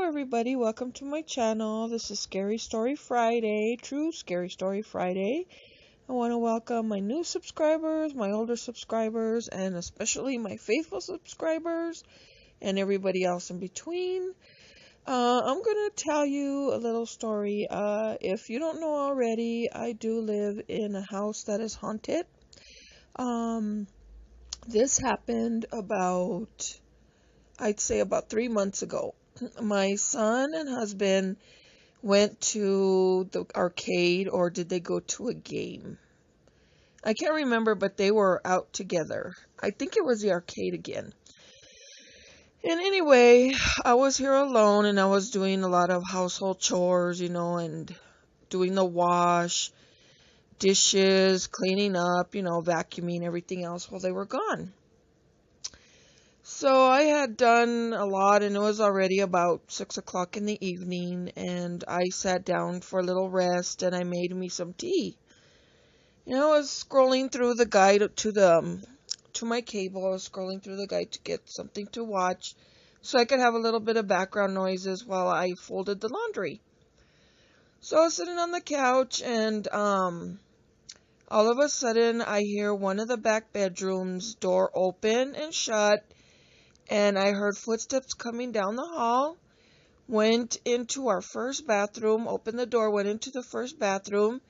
everybody, welcome to my channel. This is Scary Story Friday, True Scary Story Friday. I want to welcome my new subscribers, my older subscribers, and especially my faithful subscribers and everybody else in between. I'm going to tell you a little story. If you don't know already, I do live in a house that is haunted. This happened I'd say about 3 months ago. My son and husband went to the arcade, or did they go to a game? I can't remember, but they were out together. I think it was the arcade again. And anyway, I was here alone and I was doing a lot of household chores, and doing the wash, dishes, cleaning up, vacuuming, everything else while they were gone. So I had done a lot, and it was already about 6 o'clock in the evening, and I sat down for a little rest, and I made me some tea. I was scrolling through the guide to my cable. I was scrolling through the guide to get something to watch, so I could have a little bit of background noises while I folded the laundry. So I was sitting on the couch, and all of a sudden I hear one of the back bedrooms door open and shut. And I heard footsteps coming down the hall, went into our first bathroom, opened the door, went into the first bathroom,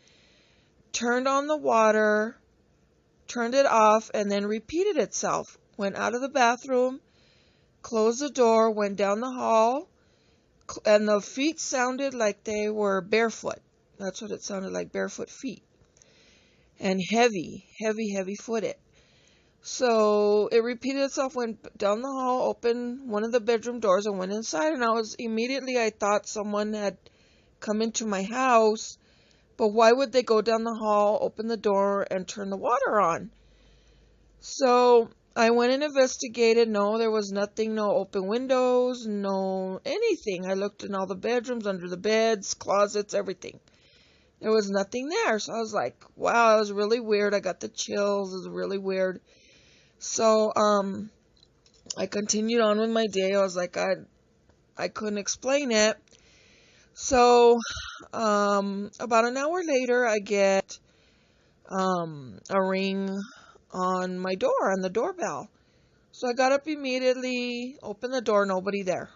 turned on the water, turned it off, and then repeated itself. Went out of the bathroom, closed the door, went down the hall, and the feet sounded like they were barefoot. That's what it sounded like, barefoot feet. And heavy, heavy, heavy footed. So it repeated itself, went down the hall, opened one of the bedroom doors, and went inside. And I thought someone had come into my house. But why would they go down the hall, open the door, and turn the water on? So I went and investigated. No, there was nothing, no open windows, no anything. I looked in all the bedrooms, under the beds, closets, everything. There was nothing there. So I was like, wow, it was really weird. I got the chills. It was really weird. So, I continued on with my day. I was like, I couldn't explain it. So, about an hour later, I get, a ring on my door, on the doorbell. So I got up immediately, opened the door, nobody there.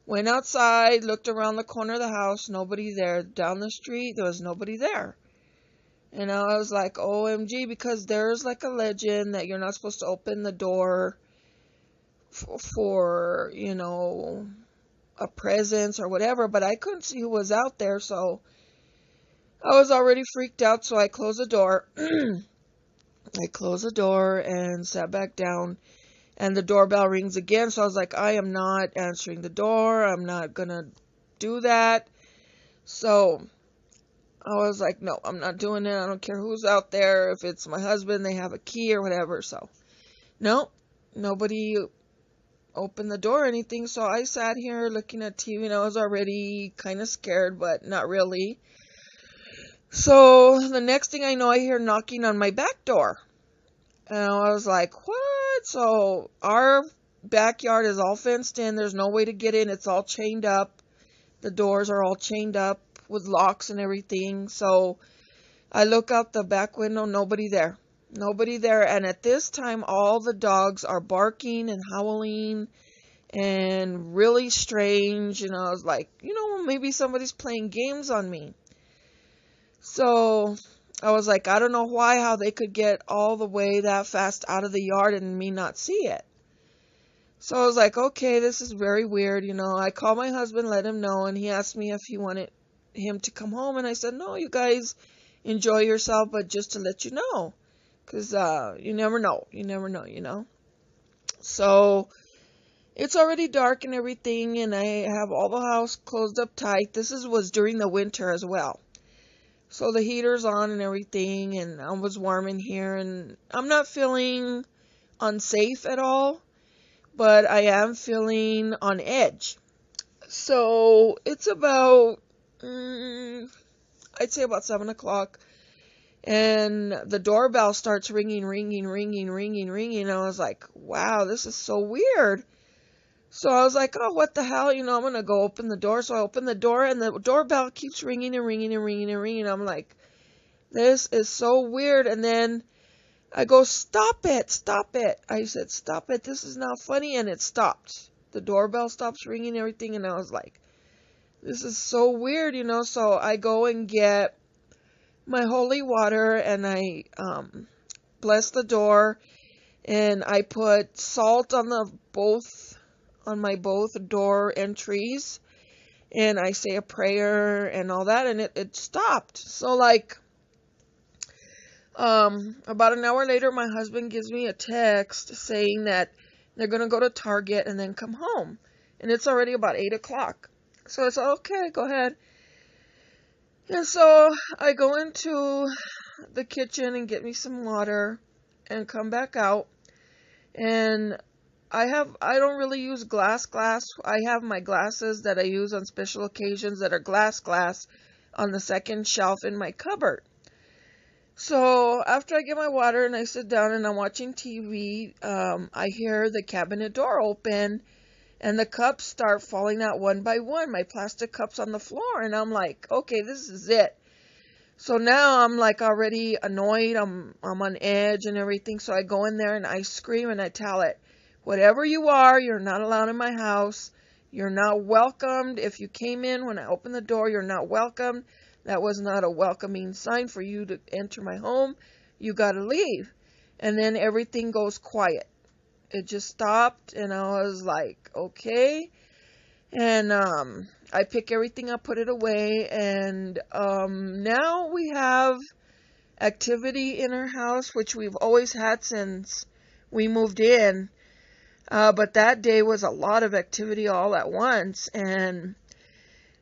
Went outside, looked around the corner of the house, nobody there. Down the street, there was nobody there. And I was like, OMG, because there's like a legend that you're not supposed to open the door for, a presence or whatever, but I couldn't see who was out there, so I was already freaked out, so I closed the door. I closed the door and sat back down, and the doorbell rings again, so I was like, I am not answering the door. I'm not gonna do that. So I was like, no, I'm not doing it. I don't care who's out there. If it's my husband, they have a key or whatever. So, no, nobody opened the door or anything. So I sat here looking at TV, and I was already kind of scared, but not really. So the next thing I know, I hear knocking on my back door. And I was like, what? So our backyard is all fenced in. There's no way to get in. It's all chained up. The doors are all chained up with locks and everything. So I look out the back window, nobody there. Nobody there. And at this time, all the dogs are barking and howling and really strange. And I was like, maybe somebody's playing games on me. So I was like, I don't know how they could get all the way that fast out of the yard and me not see it. So I was like, okay, this is very weird. I called my husband, let him know, and he asked me if he wanted him to come home, and I said, no, you guys enjoy yourself, but just to let you know, because you never know. So it's already dark and everything, and I have all the house closed up tight. Was during the winter as well, so the heater's on and everything, and I was warm in here, and I'm not feeling unsafe at all, but I am feeling on edge. So it's about I'd say about 7 o'clock, and the doorbell starts ringing. And I was like, wow, this is so weird. So I was like, oh, what the hell? I'm going to go open the door. So I open the door and the doorbell keeps ringing and ringing and ringing and ringing. I'm like, this is so weird. And then I go, stop it, stop it. I said, stop it. This is not funny. And it stopped. The doorbell stops ringing and everything. And I was like, this is so weird, So I go and get my holy water and I bless the door and I put salt on my both door entries and I say a prayer and all that and it stopped. So like about an hour later my husband gives me a text saying that they're gonna go to Target and then come home. And it's already about 8 o'clock. So I said, okay, go ahead. And so I go into the kitchen and get me some water and come back out. And I don't really use glass. I have my glasses that I use on special occasions that are glass on the second shelf in my cupboard. So after I get my water and I sit down and I'm watching TV, I hear the cabinet door open and the cups start falling out one by one, my plastic cups on the floor. And I'm like, okay, this is it. So now I'm like already annoyed. I'm on edge and everything. So I go in there and I scream and I tell it, whatever you are, you're not allowed in my house. You're not welcomed. If you came in when I opened the door, you're not welcomed. That was not a welcoming sign for you to enter my home. You got to leave. And then everything goes quiet. It just stopped and I was like, okay. And I pick everything up, put it away, and now we have activity in our house, which we've always had since we moved in. But that day was a lot of activity all at once, and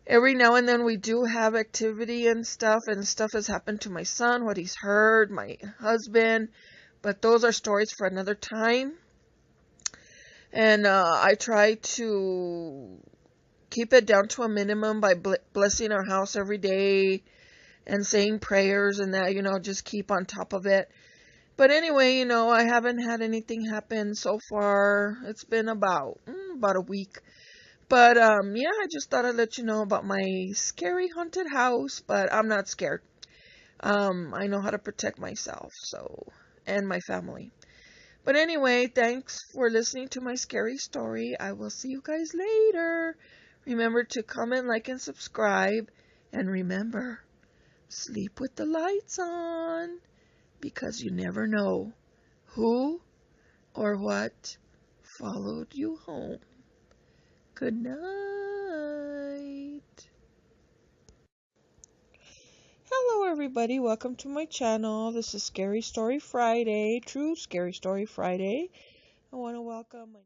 every now and then we do have activity and stuff has happened to my son, what he's heard, my husband, but those are stories for another time. And I try to keep it down to a minimum by blessing our house every day and saying prayers and that, just keep on top of it. But anyway, I haven't had anything happen so far. It's been about a week. But yeah, I just thought I'd let you know about my scary haunted house, but I'm not scared. I know how to protect myself, and my family. But anyway, thanks for listening to my scary story. I will see you guys later. Remember to comment, like, and subscribe. And remember, sleep with the lights on. Because you never know who or what followed you home. Good night. Hello everybody, welcome to my channel. This is Scary Story Friday, True Scary Story Friday. I want to welcome my